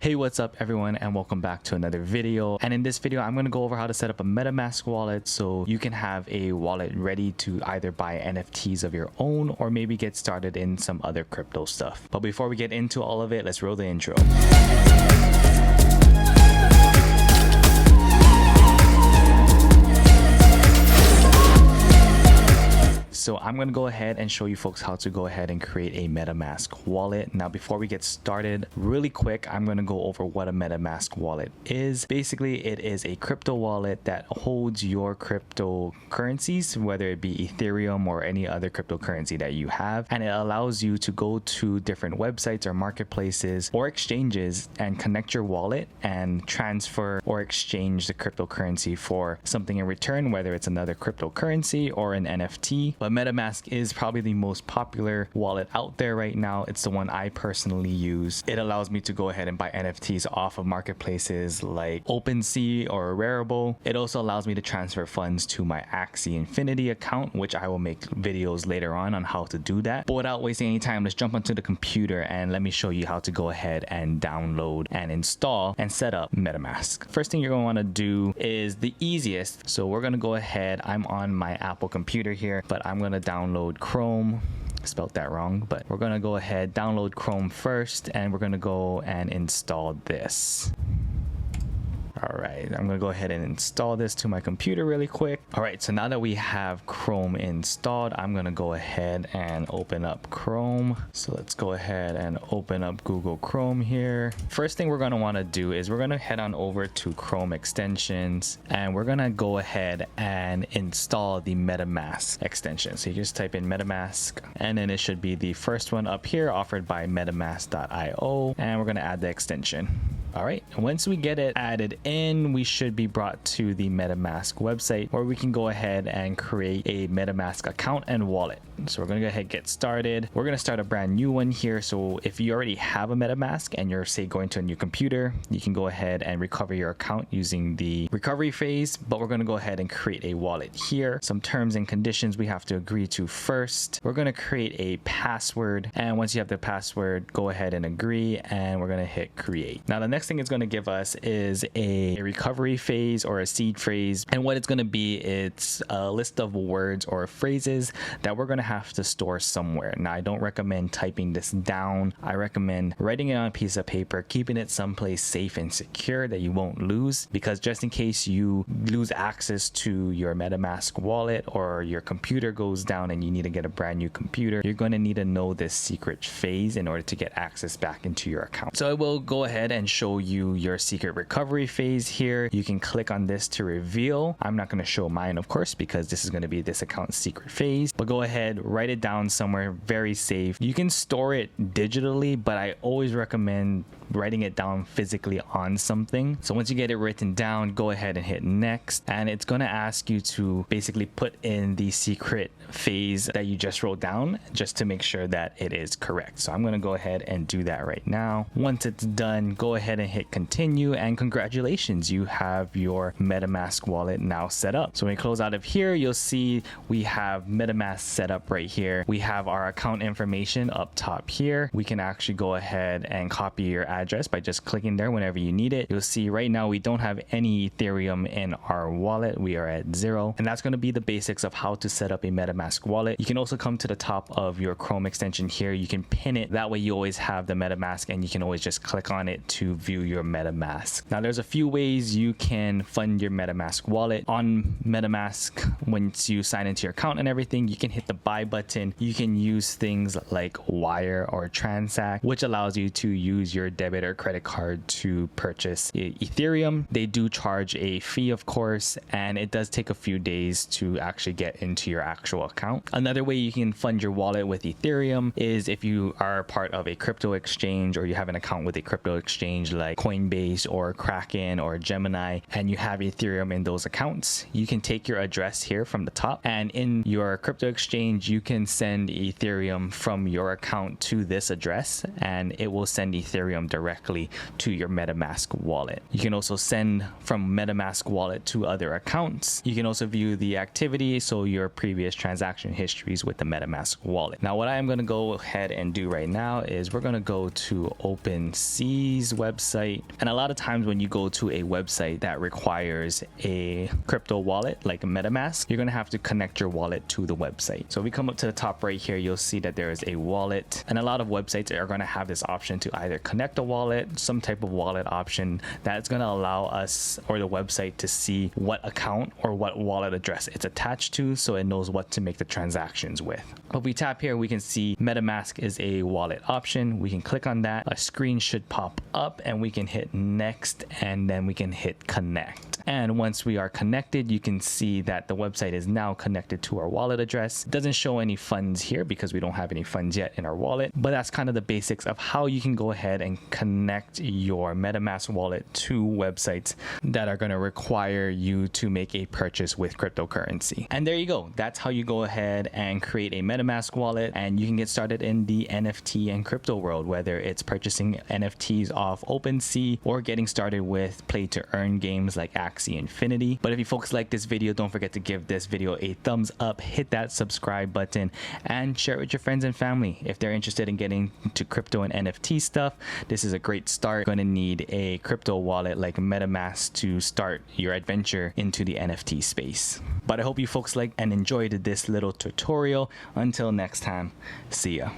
Hey, what's up everyone, and welcome back to another video. And in this video I'm going to go over how to set up a MetaMask wallet so you can have a wallet ready to either buy NFTs of your own or maybe get started in some other crypto stuff. But before we get into all of it, let's roll the intro. So I'm going to go ahead and show you folks how to go ahead and create a MetaMask wallet. Now, before we get started, really quick, I'm going to go over what a MetaMask wallet is. Basically, it is a crypto wallet that holds your cryptocurrencies, whether it be Ethereum or any other cryptocurrency that you have. And it allows you to go to different websites or marketplaces or exchanges and connect your wallet and transfer or exchange the cryptocurrency for something in return, whether it's another cryptocurrency or an NFT. But MetaMask is probably the most popular wallet out there right now. It's the one I personally use. It allows me to go ahead and buy NFTs off of marketplaces like OpenSea or Rarible. It also allows me to transfer funds to my Axie Infinity account, which I will make videos later on how to do that. But without wasting any time, let's jump onto the computer and let me show you how to go ahead and download and install and set up MetaMask. First thing you're going to want to do is the easiest. So we're going to go ahead. I'm on my Apple computer here, but I'm going to download Chrome. Spelled that wrong, but we're going to go ahead, download Chrome first, and we're going to go and install this. All right, I'm going to go ahead and install this to my computer really quick. All right, so now that we have Chrome installed, I'm going to go ahead and open up Chrome. So let's go ahead and open up Google Chrome here. First thing we're going to want to do is we're going to head on over to Chrome extensions, and we're going to go ahead and install the MetaMask extension. So you just type in MetaMask, and then it should be the first one up here offered by metamask.io, and we're going to add the extension. All right, once we get it added in, we should be brought to the MetaMask website where we can go ahead and create a MetaMask account and wallet. So we're going to go ahead and get started. We're going to start a brand new one here. So if you already have a MetaMask and you're, say, going to a new computer, you can go ahead and recover your account using the recovery phase. But we're going to go ahead and create a wallet here. Some terms and conditions we have to agree to first. We're going to create a password. And once you have the password, go ahead and agree. And we're going to hit create. Now, the next thing it's going to give us is a recovery phase or a seed phrase. And what it's going to be, it's a list of words or phrases that we're going to have to store somewhere. Now, I don't recommend typing this down. I recommend writing it on a piece of paper, keeping it someplace safe and secure that you won't lose, because just in case you lose access to your MetaMask wallet or your computer goes down and you need to get a brand new computer, you're going to need to know this secret phase in order to get access back into your account. So I will go ahead and show you your secret recovery phase here. You can click on this to reveal. I'm not going to show mine, of course, because this is going to be this account's secret phase, but go ahead, write it down somewhere very safe. You can store it digitally, but I always recommend writing it down physically on something. So once you get it written down, go ahead and hit next, and it's going to ask you to basically put in the secret phase that you just wrote down just to make sure that it is correct. So I'm going to go ahead and do that right now. Once it's done, go ahead and hit continue, and congratulations, you have your MetaMask wallet now set up. So when we close out of here, you'll see we have MetaMask set up right here. We have our account information up top here. We can actually go ahead and copy your address by just clicking there whenever you need it. You'll see right now we don't have any Ethereum in our wallet. We are at 0, and that's going to be the basics of how to set up a MetaMask wallet. You can also come to the top of your Chrome extension here. You can pin it. That way you always have the MetaMask, and you can always just click on it to view your MetaMask. Now, there's a few ways you can fund your MetaMask wallet on MetaMask. Once you sign into your account and everything, you can hit the buy button. You can use things like Wire or Transact, which allows you to use your debit or credit card to purchase Ethereum. They do charge a fee, of course, and it does take a few days to actually get into your actual account. Another way you can fund your wallet with Ethereum is if you are part of a crypto exchange or you have an account with a crypto exchange like Coinbase or Kraken or Gemini, and you have Ethereum in those accounts, you can take your address here from the top, and in your crypto exchange and you can send Ethereum from your account to this address, and it will send Ethereum directly to your MetaMask wallet. You can also send from MetaMask wallet to other accounts. You can also view the activity, so your previous transaction histories with the MetaMask wallet. Now, what I am going to go ahead and do right now is we're going to go to OpenSea's website. And a lot of times when you go to a website that requires a crypto wallet like a MetaMask, you're going to have to connect your wallet to the website. So if we come up to the top right here, you'll see that there is a wallet, and a lot of websites are going to have this option to either connect a wallet, some type of wallet option that's going to allow us or the website to see what account or what wallet address it's attached to, so it knows what to make the transactions with. But if we tap here, we can see MetaMask is a wallet option. We can click on that. A screen should pop up and we can hit next, and then we can hit connect. And once we are connected, you can see that the website is now connected to our wallet address. It doesn't show any funds here because we don't have any funds yet in our wallet, but that's kind of the basics of how you can go ahead and connect your MetaMask wallet to websites that are going to require you to make a purchase with cryptocurrency. And there you go. That's how you go ahead and create a MetaMask wallet, and you can get started in the NFT and crypto world, whether it's purchasing NFTs off OpenSea or getting started with play to earn games like Axie Infinity. But if you folks like this video, don't forget to give this video a thumbs up, hit that subscribe button, and share it with your friends and family. If they're interested in getting into crypto and NFT stuff, this is a great start. You're going to need a crypto wallet like MetaMask to start your adventure into the NFT space. But I hope you folks liked and enjoyed this little tutorial. Until next time, see ya.